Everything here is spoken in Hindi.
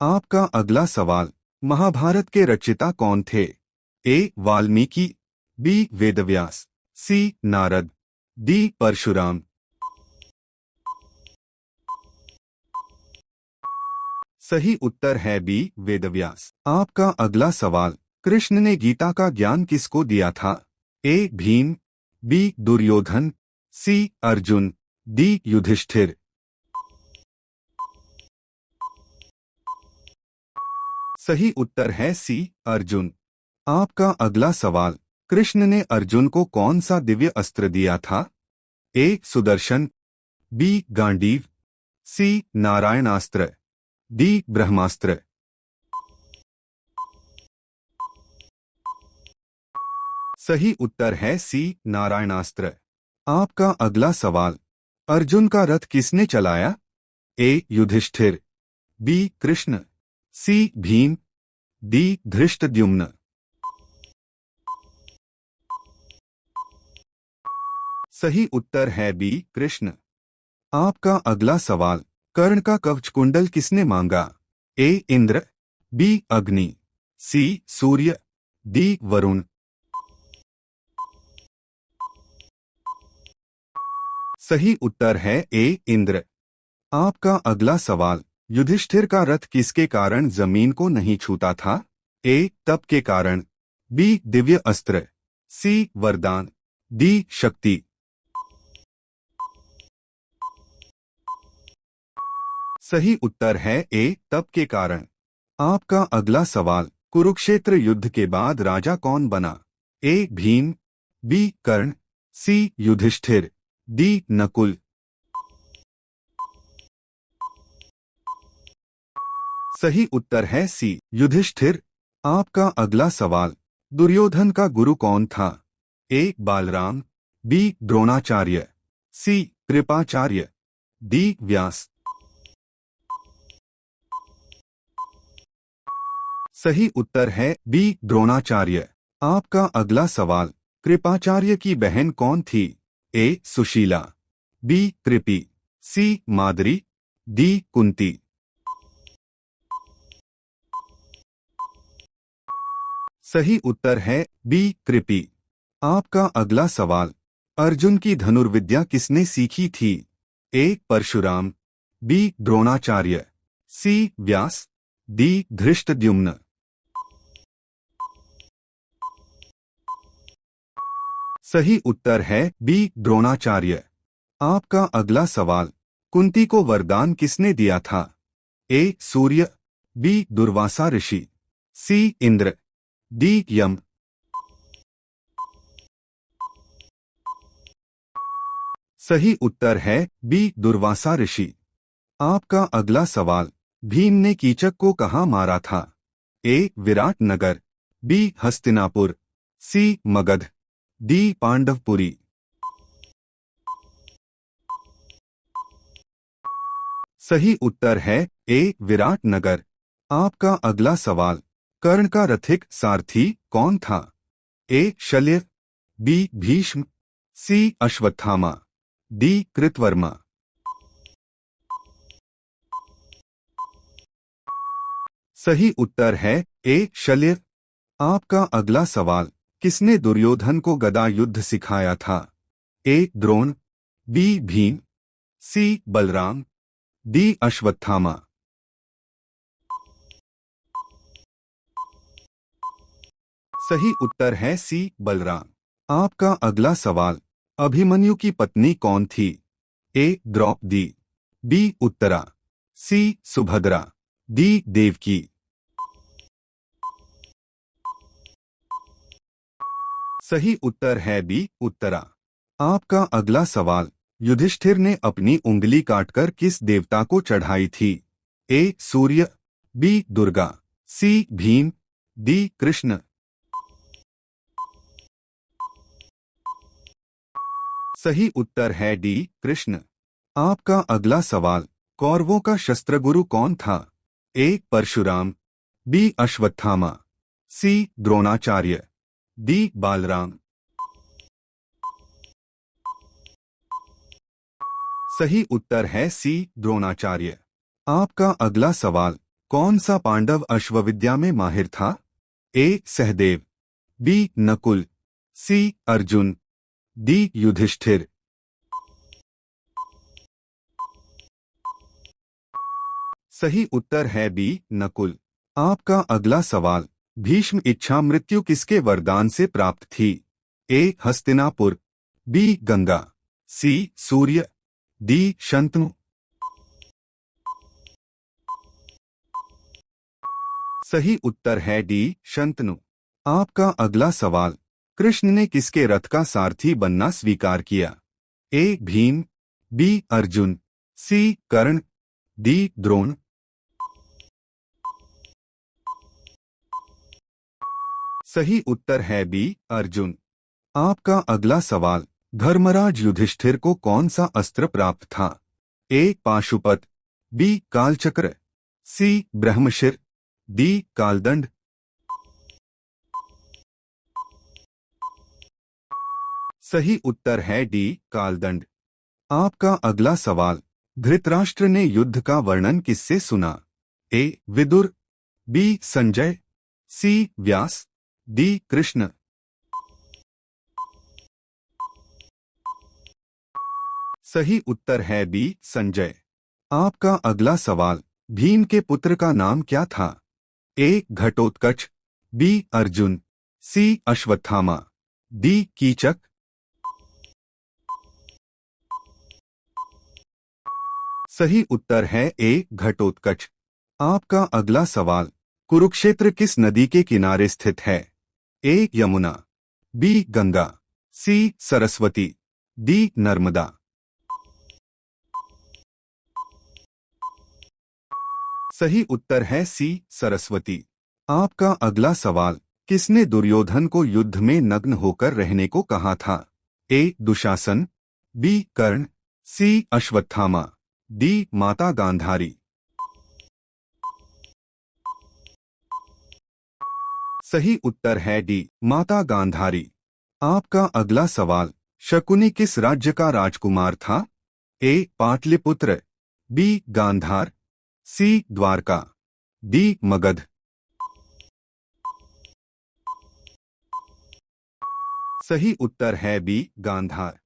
आपका अगला सवाल, महाभारत के रचयिता कौन थे? ए. वाल्मीकि, बी. वेदव्यास, सी. नारद, डी. परशुराम। सही उत्तर है बी. वेदव्यास। आपका अगला सवाल, कृष्ण ने गीता का ज्ञान किसको दिया था? ए. भीम, बी. दुर्योधन, सी. अर्जुन, डी. युधिष्ठिर। सही उत्तर है सी. अर्जुन। आपका अगला सवाल, कृष्ण ने अर्जुन को कौन सा दिव्य अस्त्र दिया था? ए. सुदर्शन, बी. गांडीव, सी. नारायणास्त्र, डी. ब्रह्मास्त्र। सही उत्तर है सी. नारायणास्त्र। आपका अगला सवाल, अर्जुन का रथ किसने चलाया? ए. युधिष्ठिर, बी. कृष्ण, सी. भीम, डी. धृष्टद्युम्न। सही उत्तर है बी. कृष्ण। आपका अगला सवाल, कर्ण का कवच कुंडल किसने मांगा? ए. इंद्र, बी. अग्नि, सी. सूर्य, डी. वरुण। सही उत्तर है ए. इंद्र। आपका अगला सवाल, युधिष्ठिर का रथ किसके कारण जमीन को नहीं छूता था? ए. तप के कारण, बी. दिव्य अस्त्र, सी. वरदान, डी. शक्ति। सही उत्तर है ए. तप के कारण। आपका अगला सवाल, कुरुक्षेत्र युद्ध के बाद राजा कौन बना? ए. भीम, बी. कर्ण, सी. युधिष्ठिर, डी. नकुल। सही उत्तर है सी. युधिष्ठिर। आपका अगला सवाल, दुर्योधन का गुरु कौन था? ए. बालराम, बी. द्रोणाचार्य, सी. कृपाचार्य, डी. व्यास। सही उत्तर है बी. द्रोणाचार्य। आपका अगला सवाल, कृपाचार्य की बहन कौन थी? ए. सुशीला, बी. कृपि, सी. माद्री, डी. कुंती। सही उत्तर है बी. कृपि। आपका अगला सवाल, अर्जुन की धनुर्विद्या किसने सीखी थी? ए. परशुराम, बी. द्रोणाचार्य, सी. व्यास, डी. धृष्टद्युम्न। सही उत्तर है बी. द्रोणाचार्य। आपका अगला सवाल, कुंती को वरदान किसने दिया था? ए. सूर्य, बी. दुर्वासा ऋषि, सी. इंद्र, डी. यम। सही उत्तर है बी. दुर्वासा ऋषि। आपका अगला सवाल, भीम ने कीचक को कहाँ मारा था? ए. विराटनगर, बी. हस्तिनापुर, सी. मगध, डी. पांडवपुरी। सही उत्तर है ए. विराटनगर। आपका अगला सवाल, कर्ण का रथिक सारथी कौन था? ए. शल्य, बी. भीष्म, सी. अश्वत्थामा, डी. कृतवर्मा। सही उत्तर है ए. शल्य। आपका अगला सवाल, किसने दुर्योधन को गदा युद्ध सिखाया था? ए. द्रोण, बी. भीम, सी. बलराम, डी. अश्वत्थामा। सही उत्तर है सी. बलराम। आपका अगला सवाल, अभिमन्यु की पत्नी कौन थी? ए. द्रौपदी, बी. उत्तरा, सी. सुभद्रा, डी. देवकी। सही उत्तर है बी. उत्तरा। आपका अगला सवाल, युधिष्ठिर ने अपनी उंगली काटकर किस देवता को चढ़ाई थी? ए. सूर्य, बी. दुर्गा, सी. भीम, डी. कृष्ण। सही उत्तर है डी. कृष्ण। आपका अगला सवाल, कौरवों का शस्त्रगुरु कौन था? ए. परशुराम, बी. अश्वत्थामा, सी. द्रोणाचार्य, डी. बालराम। सही उत्तर है सी. द्रोणाचार्य। आपका अगला सवाल, कौन सा पांडव अश्वविद्या में माहिर था? ए सहदेव, बी नकुल, सी अर्जुन, डी युधिष्ठिर। सही उत्तर है बी नकुल। आपका अगला सवाल, भीष्म इच्छा मृत्यु किसके वरदान से प्राप्त थी? ए हस्तिनापुर, बी गंगा, सी सूर्य, डी शंतनु। सही उत्तर है डी शंतनु। आपका अगला सवाल, कृष्ण ने किसके रथ का सारथी बनना स्वीकार किया? ए भीम, बी अर्जुन, सी कर्ण, डी द्रोण। सही उत्तर है बी अर्जुन। आपका अगला सवाल, धर्मराज युधिष्ठिर को कौन सा अस्त्र प्राप्त था? ए पाशुपत, बी कालचक्र, सी ब्रह्मशिर, डी कालदंड। सही उत्तर है डी कालदंड। आपका अगला सवाल, धृतराष्ट्र ने युद्ध का वर्णन किससे सुना? ए विदुर, बी संजय, सी व्यास, डी कृष्ण। सही उत्तर है बी संजय। आपका अगला सवाल, भीम के पुत्र का नाम क्या था? ए घटोत्कच, बी अर्जुन, सी अश्वत्थामा, डी कीचक। सही उत्तर है ए घटोत्कच। आपका अगला सवाल, कुरुक्षेत्र किस नदी के किनारे स्थित है? ए यमुना, बी गंगा, सी सरस्वती, डी नर्मदा। सही उत्तर है सी सरस्वती। आपका अगला सवाल, किसने दुर्योधन को युद्ध में नग्न होकर रहने को कहा था? ए दुशासन, बी कर्ण, सी अश्वत्थामा, डी माता गांधारी। सही उत्तर है डी माता गांधारी। आपका अगला सवाल, शकुनी किस राज्य का राजकुमार था? ए पाटलिपुत्र, बी गांधार, सी द्वारका, डी मगध। सही उत्तर है बी गांधार।